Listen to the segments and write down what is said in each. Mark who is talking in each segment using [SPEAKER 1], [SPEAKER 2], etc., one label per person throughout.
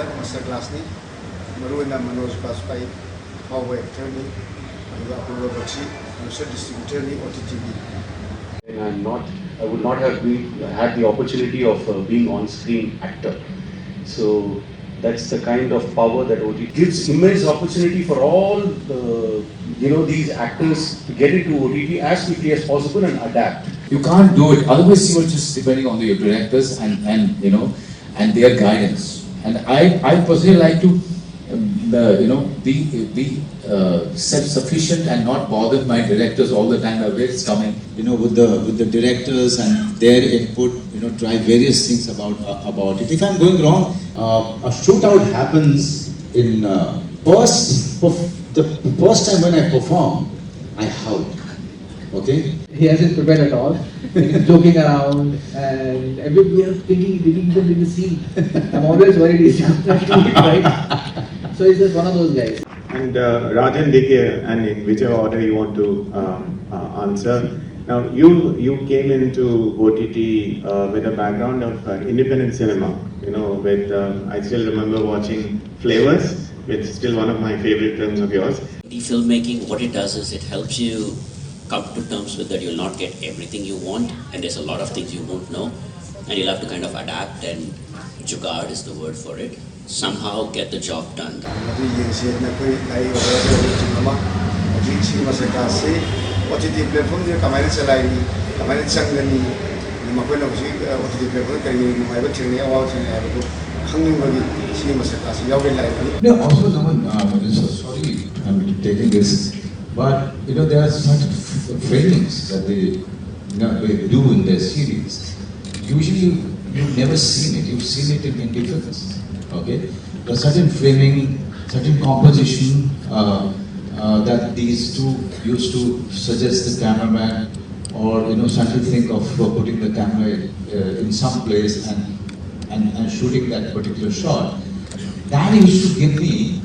[SPEAKER 1] the master class ni Manoj Bajpayee power actor ni Apurva Bakshi also distributor ni OTT.
[SPEAKER 2] And I would not have had the opportunity of being on-screen actor. So that's the kind of power that OTT gives. Immense opportunity for all these actors to get into OTT as quickly as possible and adapt.
[SPEAKER 3] You can't do it. Otherwise, you are just depending on your directors and their guidance. And I personally like to be self-sufficient and not bother my directors all the time. Where it's coming.
[SPEAKER 4] With the directors and their input, try various things about it. If I'm going wrong, a shootout happens in the first time when I perform, I howled. Okay?
[SPEAKER 5] He hasn't prepared at all. He's joking around, and everybody is thinking, did he even did the scene? I'm always worried he's not doing it right. So he's just one of those guys.
[SPEAKER 6] And Rajan, Dike, and in whichever order you want to answer. Now, you came into OTT with a background of independent cinema. With I still remember watching Flavors, which is still one of my favorite films of yours.
[SPEAKER 7] The filmmaking, what it does is it helps you come to terms with that you'll not get everything you want, and there's a lot of things you won't know, and you'll have to kind of adapt, and jugaad is the word for it. Somehow get the job done.
[SPEAKER 1] OTT platform dia kamera selai ni, kamera canggani, makoi nak sih OTT platform kali ni mai bercerita awal cerita itu, hanging bagi sini masa kasih jauh lagi.
[SPEAKER 3] No, also sorry, I'm taking this, but there are certain framings that they do in their series. Usually, you've never seen it. You've seen it in different. Okay, there's certain framing, certain composition. That these two used to suggest the cameraman or certainly think of putting the camera in some place and shooting that particular shot. That used to give me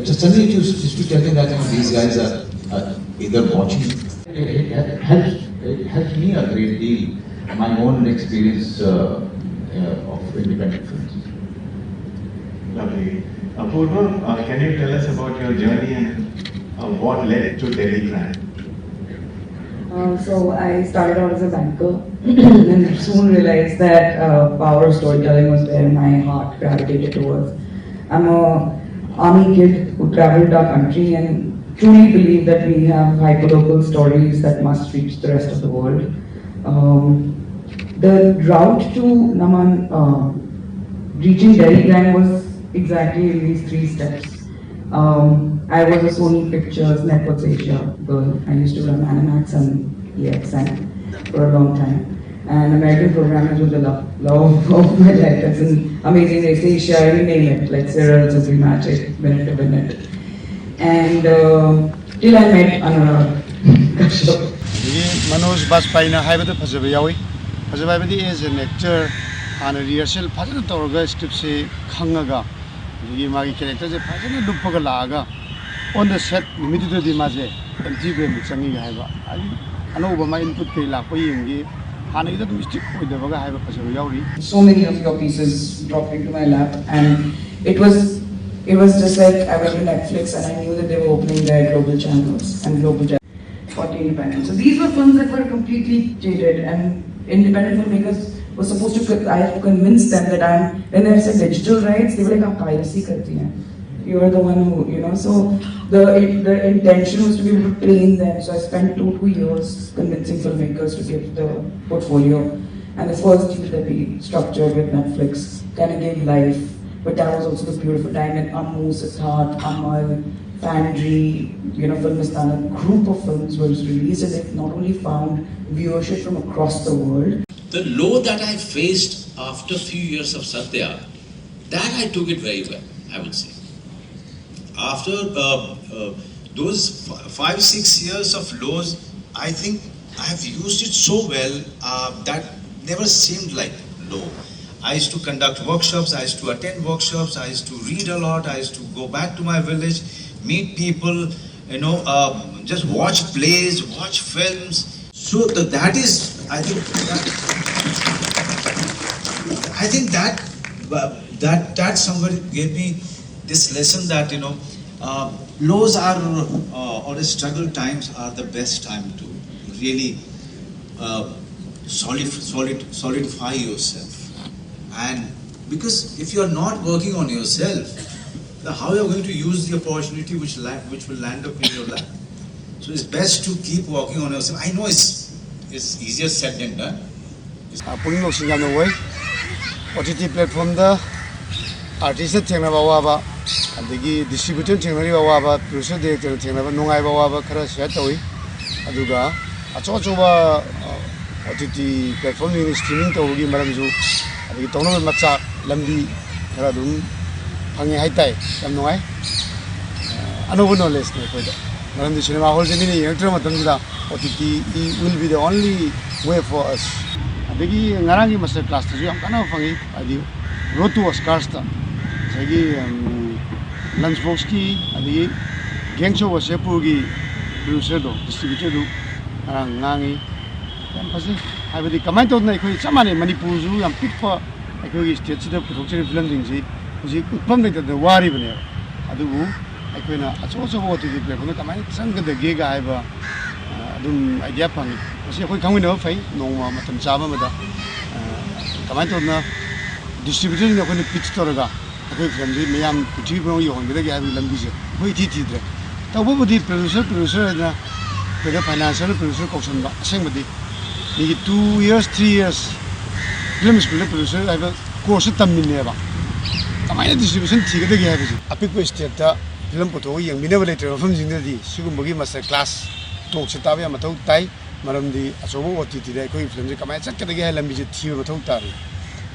[SPEAKER 3] suddenly it used to tell me that these guys are either watching. It helped me a great deal. My own experience of independent films.
[SPEAKER 6] Lovely. Apurva, can you tell us about your journey and what led to Delhi Crime?
[SPEAKER 8] So I started out as a banker and soon realized that power of storytelling was where my heart gravitated towards. I'm an army kid who traveled our country and truly believe that we have hyperlocal stories that must reach the rest of the world. The route to reaching Delhi Crime was exactly in these 3 steps. I was a Sony Pictures Networks Asia girl. I used to run Animax and EXN for a long time. And American programmers were the love of my life. It's an Amazing Race Asia, you name it, like Serials, Every Magic, Minute to Minute. And till I met Anurag Kashyap.
[SPEAKER 1] Manoj Bajpayee na hai bata phajaba yawi. Phajaba badi as an actor and a rehearsal phajana tawraga script se khangaga. ये मागी character से फाजने लुप्पगा लागा on the set limited di maje MTV mi changi ga haiba ali anoba ma input ke la ko yingi hana ida mistake ko da baga haiba pasaru yauri.
[SPEAKER 8] So many of your pieces dropped into my lap, and it was just like I went to Netflix and I knew that they were opening their global channels and global channels for the independent. So these were films that were completely jaded, and independent filmmakers was supposed to, I had to convince them that when they said digital rights, they were like, "Aap piracy karti hain. You are the one who, so the intention was to be able to train them." So I spent two years convincing filmmakers to give the portfolio. And the first deal that we structured with Netflix kind of gave life. But that was also the beautiful time when Ammu, Siddharth, Amal, Fandry, Filmistan, a group of films was released, and it not only found viewership from across the world.
[SPEAKER 7] The low that I faced after a few years of Satya, that I took it very well, I would say.
[SPEAKER 9] After those 5-6 years of lows, I think I have used it so well that never seemed like low. I used to conduct workshops, I used to attend workshops, I used to read a lot, I used to go back to my village, meet people, just watch plays, watch films. So that is, I think that that somebody gave me this lesson that lows are or struggle times are the best time to really solidify yourself. And because if you are not working on yourself, then how you are going to use the opportunity which will land up in your lap? So it's best to keep working on yourself. I know it's easier said than done.
[SPEAKER 1] Pulling no single no way. OTT platform the artist thengna bawa adigi distributor thengna bawa producer director thengna ba nungai bawa khara share tawi aduga acho ba OTT platform ni streaming tawgi maram ju adigi tawna macha lambi khara dum phangi hai tai yam nungai anobu knowledge ne ko maram di cinema hall jeni ni actor matam da OTT will be the only way for us. Adigi ngarangi master class tu yam kana phangi adi road to Oscars ta sagi lunchbox ki adigi gang show was sepurgi producer do distributor do ngangi yam phasi habadi kamai to na khoi chamane Manipur ju yam pitfa khoi state sida production film ding ji ji utpam ne da wari bane adugu aikoina acho bo ti platform kamai sang da ge ga haiba adum idea phang asi khoi khangwi no phai nongma matam chaba ma da kamai to na distributor ne khoi pitch to raga khoi film ji meyam puthi bro yo hon de ge haibi lambi je khoi ti dre ta bo di producer na the financial producer caution ba aseng badi ni 2 years 3 years film school producer I have course tamine ba kamai distribution thi ga de ge haibi apik ko state ta film photo yang minable later film jing de di sigum bagi master class talk se tabe ma thau tai maram di asobo OTT de koi film je kamai chak ka de ge lambi je thi ba thau ta ri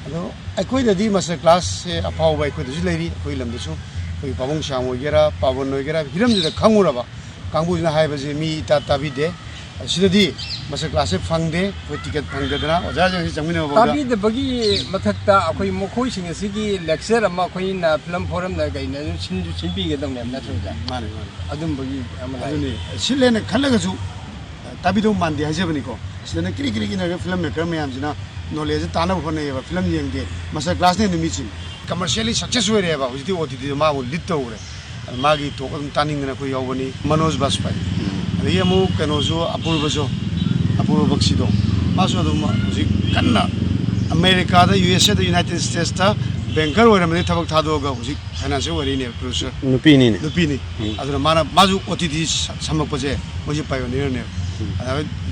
[SPEAKER 1] ado akoi de di master class se apau ba koi de ji leiri koi lam de su koi pabong sang o gera pabon no gera film je khangura ba kangbu na hai ba je mi ta tabi de sidadi master class se phangde koi ticket phangde dana oja je changmina ba
[SPEAKER 10] tabi de bagi mathakta akoi mokhoi sing asigi lecture ama koi na film forum na gai na sinbi ge dong na throja
[SPEAKER 1] mane
[SPEAKER 10] adum bagi amala
[SPEAKER 1] aduni silene khalaga ju tabi do mande ha jebani ko silene kiri na film maker mayam jina knowledge tana phone ba film yengde master class ne nimi chin commercially successful re ba hujiti OTT ma wo lit to re magi to taning na ko yawani Manoj Bajpayee ali amu kanozo apurva baksi do maso do hujik kanna America da USA da United States ta banker ora mane thabak thado ga hujik financial wari ne producer nupi ni aduna mana maju OTT samak paje moji pioneer ne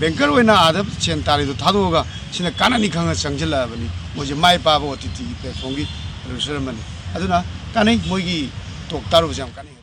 [SPEAKER 1] banker oina adab chen tari do thado ga sina kanani khanga changjela bani moji mai pa OTT platform gi producer mane aduna kanai mogi tok taru jam kanai